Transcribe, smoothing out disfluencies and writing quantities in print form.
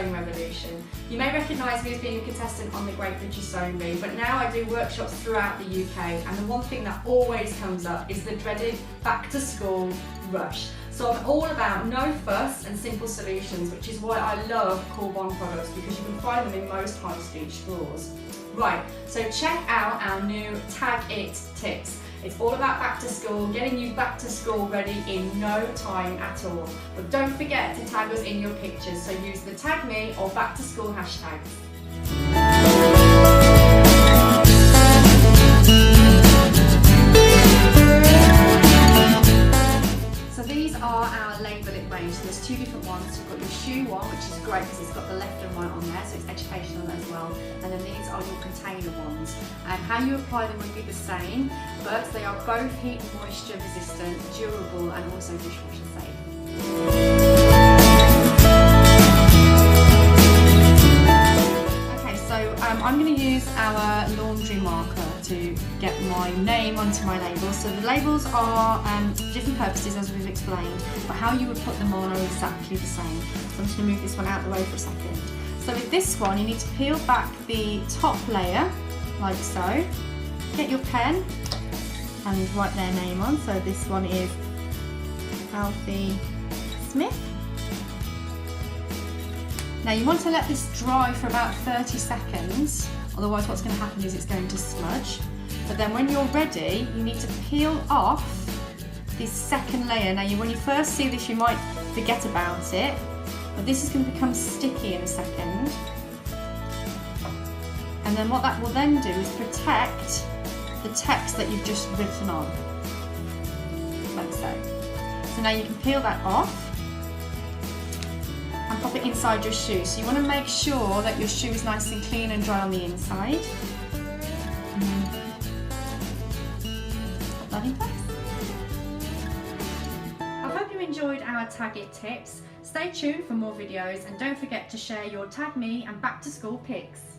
sewing revolution. You may recognise me as being a contestant on the Great British Sewing Bee, but now I do workshops throughout the UK, and the one thing that always comes up is the dreaded back to school rush. So I'm all about no fuss and simple solutions, which is why I love Core Bond products, because you can find them in most high street stores. Right, so check out our new TAGIT tips. It's all about back to school, getting you back to school ready in no time at all. But don't forget to tag us in your pictures, so use the tag me or back to school hashtags. So these are our label it range. So there's two different ones. We've got your shoe one, which is great because it's got the left and right on there, so it's educational as well. And then these are your container ones. And how you apply them would be the same, but they are both heat and moisture resistant, durable, and also dishwasher safe. I'm going to use our laundry marker to get my name onto my labels. So the labels are different purposes, as we've explained, but how you would put them on are exactly the same. So I'm just going to move this one out of the way for a second. So with this one, you need to peel back the top layer, like so. Get your pen and write their name on. So this one is Alfie Smith. Now you want to let this dry for about 30 seconds, otherwise what's going to happen is it's going to smudge. But then when you're ready, you need to peel off this second layer. Now when you first see this, you might forget about it, but this is going to become sticky in a second. And then what that will then do is protect the text that you've just written on, like so. So now you can peel that off and pop it inside your shoe. So you want to make sure that your shoe is nice and clean and dry on the inside. And then pop that in place. I hope you enjoyed our TAGIT tips. Stay tuned for more videos, and don't forget to share your Tag Me and back to school pics.